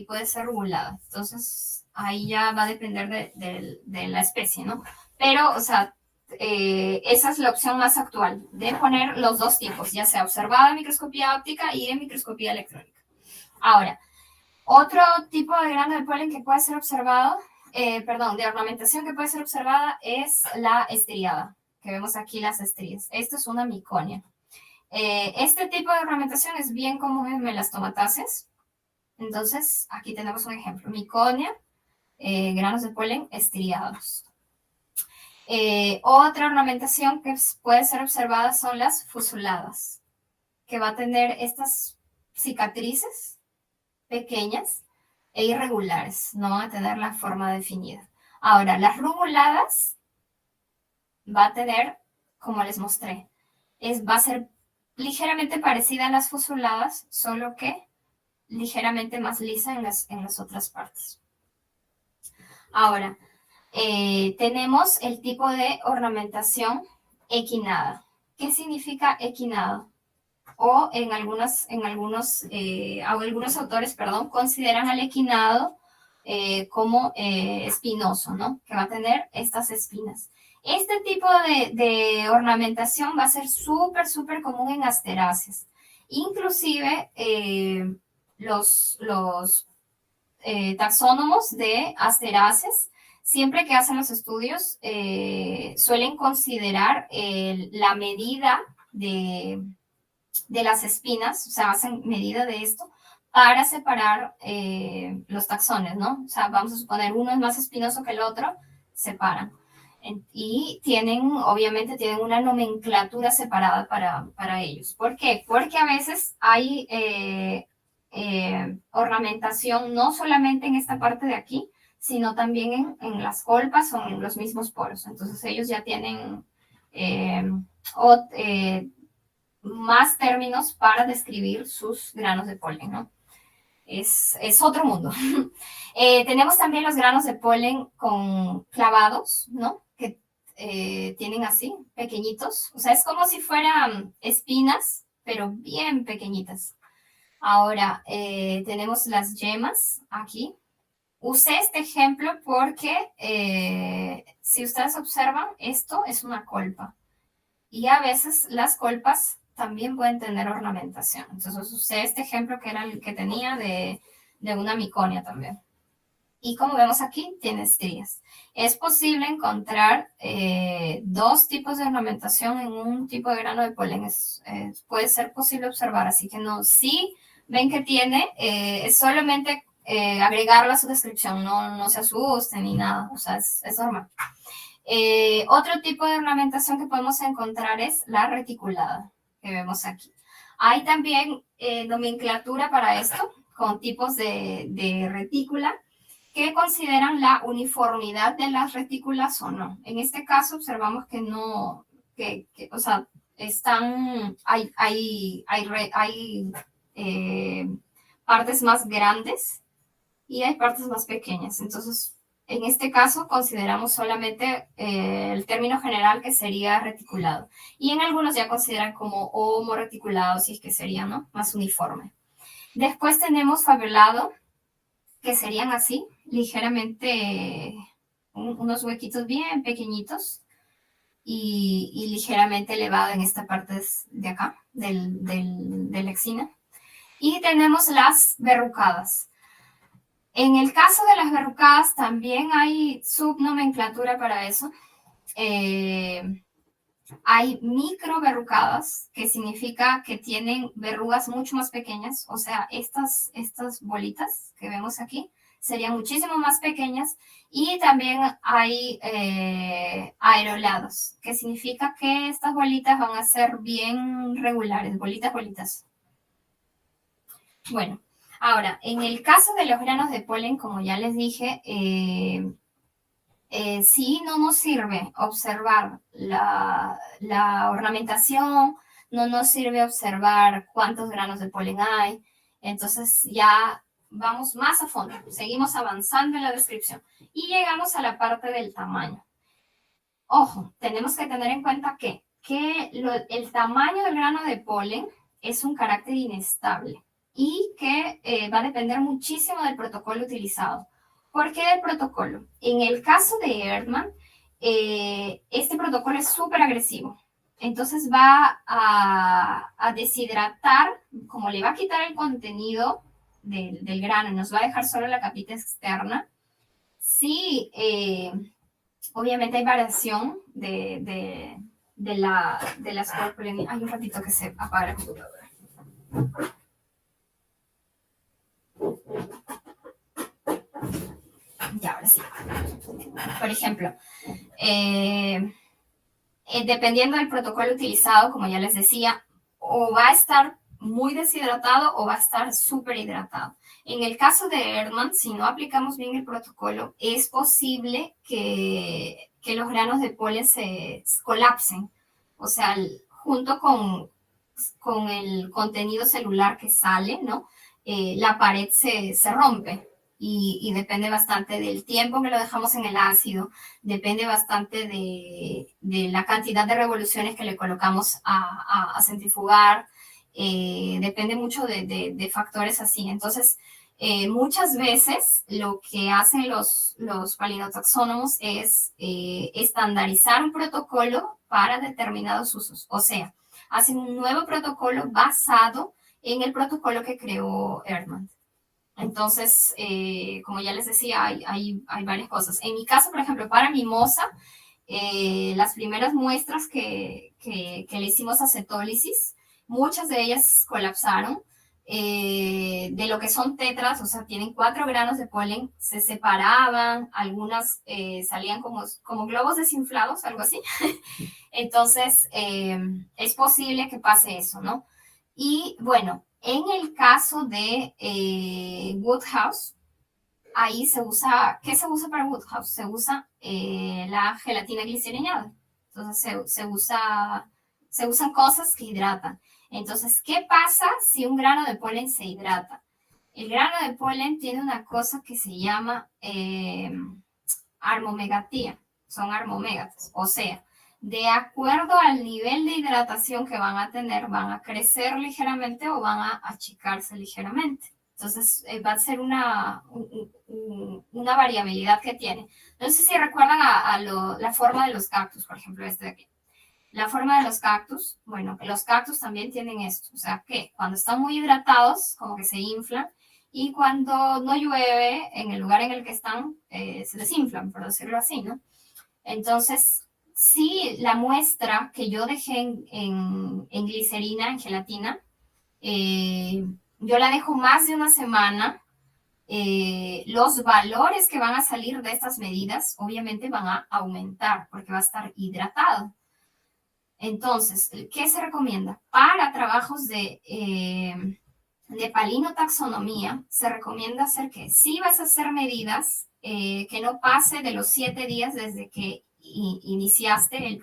puede ser rugulada. Entonces, ahí ya va a depender de la especie, ¿no? Pero, o sea, esa es la opción más actual, de poner los dos tipos, ya sea observada en microscopía óptica y en microscopía electrónica. Ahora, otro tipo de grano de polen que puede ser observado, de ornamentación que puede ser observada es la estriada, que vemos aquí las estrías. Esto es una miconia. Este tipo de ornamentación es bien común en melastomatáceas. Entonces, aquí tenemos un ejemplo. Miconia, granos de polen estriados. Otra ornamentación que puede ser observada son las fusuladas, que va a tener estas cicatrices pequeñas e irregulares, no van a tener la forma definida. Ahora, las ruguladas va a tener, como les mostré, va a ser ligeramente parecida a las fusuladas, solo que ligeramente más lisa en las otras partes. Ahora, tenemos el tipo de ornamentación equinada. ¿Qué significa equinado? O algunos autores, consideran al equinado como espinoso, ¿no? Que va a tener estas espinas. Este tipo de ornamentación va a ser súper, súper común en asteráceas. Inclusive los taxónomos de asteráceas, siempre que hacen los estudios, suelen considerar la medida de las espinas, o sea, hacen medida de esto para separar los taxones, ¿no? O sea, vamos a suponer uno es más espinoso que el otro, separan. Y obviamente tienen una nomenclatura separada para ellos. ¿Por qué? Porque a veces hay ornamentación no solamente en esta parte de aquí, sino también en las colpas o en los mismos poros. Entonces ellos ya tienen más términos para describir sus granos de polen, ¿no? Es otro mundo. Tenemos también los granos de polen con clavados, ¿no? Que tienen así, pequeñitos. O sea, es como si fueran espinas, pero bien pequeñitas. Ahora, tenemos las yemas aquí. Usé este ejemplo porque si ustedes observan, esto es una colpa. Y a veces las colpas también pueden tener ornamentación. Entonces usé este ejemplo que era el que tenía de una miconia también. Y como vemos aquí, tiene estrías. Es posible encontrar dos tipos de ornamentación en un tipo de grano de polen. Puede ser posible observar, así que no, sí ven que tiene, es solamente agregarlo a su descripción, no se asusten ni nada, o sea, es normal. Otro tipo de ornamentación que podemos encontrar es la reticulada, que vemos aquí. Hay también nomenclatura para esto, con tipos de retícula, que consideran la uniformidad de las retículas o no. En este caso observamos que no, o sea, hay partes más grandes y hay partes más pequeñas. Entonces, en este caso consideramos solamente el término general que sería reticulado. Y en algunos ya consideran como homoreticulado, si es que sería, ¿no?, más uniforme. Después tenemos fabulado, que serían así, ligeramente, unos huequitos bien pequeñitos y ligeramente elevado en esta parte de acá, de la exina. Y tenemos las verrucadas. En el caso de las verrucadas también hay subnomenclatura para eso. Hay micro verrucadas, que significa que tienen verrugas mucho más pequeñas, o sea, estas bolitas que vemos aquí serían muchísimo más pequeñas. Y también hay aerolados, que significa que estas bolitas van a ser bien regulares, bolitas. Bueno, ahora, en el caso de los granos de polen, como ya les dije, sí no nos sirve observar la ornamentación, no nos sirve observar cuántos granos de polen hay. Entonces ya vamos más a fondo, seguimos avanzando en la descripción y llegamos a la parte del tamaño. Ojo, tenemos que tener en cuenta que el tamaño del grano de polen es un carácter inestable y que va a depender muchísimo del protocolo utilizado. ¿Por qué del protocolo? En el caso de Erdmann, este protocolo es súper agresivo. Entonces va a deshidratar, como le va a quitar el contenido del grano y nos va a dejar solo la capita externa. Sí, obviamente hay variación de de la spore polinizadora. Hay un ratito que se apaga la computadora. Ya, ahora sí. Por ejemplo, dependiendo del protocolo utilizado, como ya les decía, o va a estar muy deshidratado o va a estar súper hidratado. En el caso de Erdmann, si no aplicamos bien el protocolo, es posible que los granos de polen se colapsen. O sea, junto con el contenido celular que sale, ¿no? La pared se rompe. Y depende bastante del tiempo que lo dejamos en el ácido, depende bastante de la cantidad de revoluciones que le colocamos a centrifugar, depende mucho de factores así. Entonces, muchas veces lo que hacen los palinotaxónomos es estandarizar un protocolo para determinados usos. O sea, hacen un nuevo protocolo basado en el protocolo que creó Erdmann. Entonces, como ya les decía, hay varias cosas. En mi caso, por ejemplo, para mimosa, las primeras muestras que le hicimos a cetólisis, muchas de ellas colapsaron. De lo que son tetras, o sea, tienen 4 granos de polen, se separaban, algunas salían como globos desinflados, algo así. Entonces, es posible que pase eso, ¿no? Y bueno, en el caso de Woodhouse, ahí se usa, ¿qué se usa para Woodhouse? Se usa la gelatina glicerinada. Entonces se usan cosas que hidratan. Entonces, ¿qué pasa si un grano de polen se hidrata? El grano de polen tiene una cosa que se llama armomegatía, son armomégatas, o sea, de acuerdo al nivel de hidratación que van a tener, van a crecer ligeramente o van a achicarse ligeramente. Entonces, va a ser una variabilidad que tiene. No sé si recuerdan la forma de los cactus, por ejemplo, este de aquí. La forma de los cactus, bueno, los cactus también tienen esto, o sea, que cuando están muy hidratados, como que se inflan, y cuando no llueve, en el lugar en el que están, se desinflan, por decirlo así, ¿no? Entonces, si la muestra que yo dejé en glicerina, en gelatina, yo la dejo más de una semana, los valores que van a salir de estas medidas obviamente van a aumentar porque va a estar hidratado. Entonces, ¿qué se recomienda? Para trabajos de palinotaxonomía, se recomienda hacer que si vas a hacer medidas, que no pase de los 7 días desde que iniciaste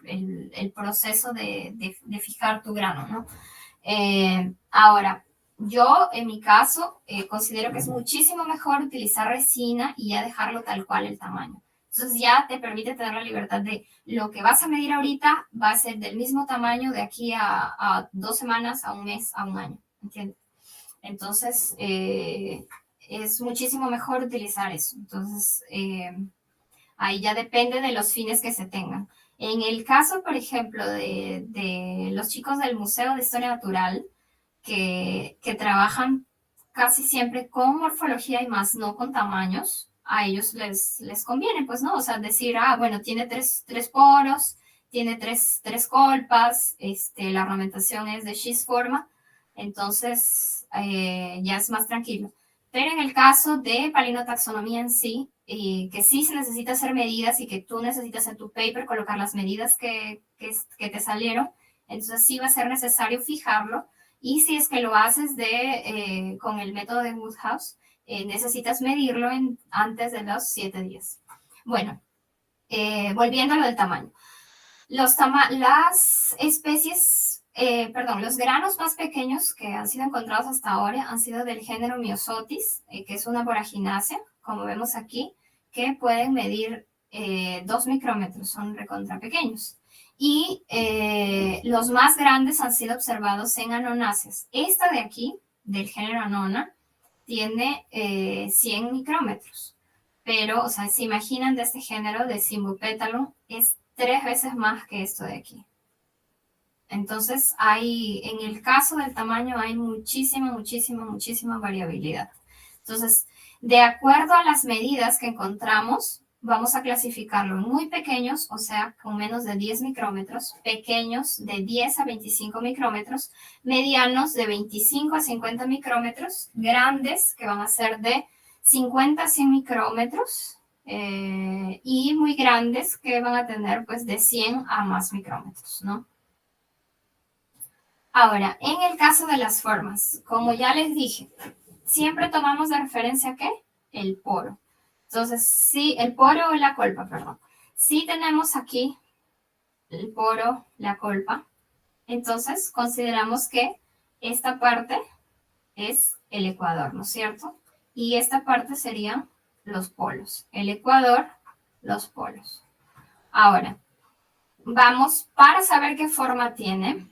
el proceso de fijar tu grano, ¿no? Ahora, yo en mi caso considero que es muchísimo mejor utilizar resina y ya dejarlo tal cual el tamaño. Entonces ya te permite tener la libertad de lo que vas a medir ahorita va a ser del mismo tamaño de aquí a 2 semanas, a un mes, a un año, ¿entiendes? Entonces es muchísimo mejor utilizar eso. Entonces ahí ya depende de los fines que se tengan. En el caso, por ejemplo, de los chicos del Museo de Historia Natural, que trabajan casi siempre con morfología y más no con tamaños, a ellos les conviene, pues, ¿no? O sea, decir, bueno, tiene tres poros, tiene tres colpas, la ornamentación es de schisforma, entonces ya es más tranquilo. Pero en el caso de palinotaxonomía en sí, que sí se necesita hacer medidas y que tú necesitas en tu paper colocar las medidas que te salieron, entonces sí va a ser necesario fijarlo. Y si es que lo haces con el método de Woodhouse, necesitas medirlo antes de los 7 días. Bueno, volviendo a lo del tamaño. Las especies, los granos más pequeños que han sido encontrados hasta ahora han sido del género Myosotis, que es una boraginácea, como vemos aquí, que pueden medir 2 micrómetros, son recontra pequeños. Y los más grandes han sido observados en anonáceas. Esta de aquí, del género Anona, tiene 100 micrómetros. Pero, o sea, se imaginan de este género de Cymbopetalum, es 3 veces más que esto de aquí. Entonces, en el caso del tamaño hay muchísima variabilidad. Entonces, de acuerdo a las medidas que encontramos, vamos a clasificarlo en muy pequeños, o sea, con menos de 10 micrómetros, pequeños de 10 a 25 micrómetros, medianos de 25 a 50 micrómetros, grandes que van a ser de 50 a 100 micrómetros y muy grandes que van a tener pues de 100 a más micrómetros, ¿no? Ahora, en el caso de las formas, como ya les dije, siempre tomamos de referencia ¿qué? El poro. Entonces, sí, el poro o la colpa, perdón. Si tenemos aquí el poro, la colpa, entonces consideramos que esta parte es el ecuador, ¿no es cierto? Y esta parte serían los polos. El ecuador, los polos. Ahora, vamos, para saber qué forma tiene,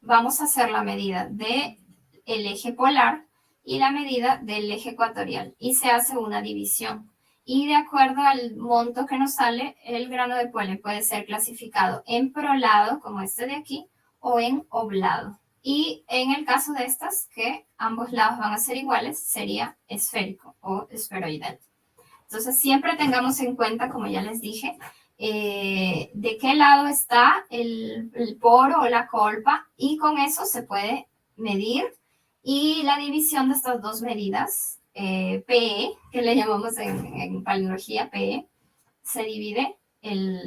vamos a hacer la medida del eje polar y la medida del eje ecuatorial y se hace una división. Y de acuerdo al monto que nos sale, el grano de polen puede ser clasificado en prolado, como este de aquí, o en oblado. Y en el caso de estas, que ambos lados van a ser iguales, sería esférico o esferoidal. Entonces, siempre tengamos en cuenta, como ya les dije, de qué lado está el poro o la colpa y con eso se puede medir y la división de estas dos medidas, PE, que le llamamos en palinología PE, se divide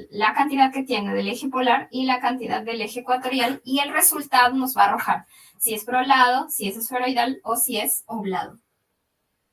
la cantidad que tiene del eje polar y la cantidad del eje ecuatorial y el resultado nos va a arrojar si es prolado, si es esferoidal o si es oblado.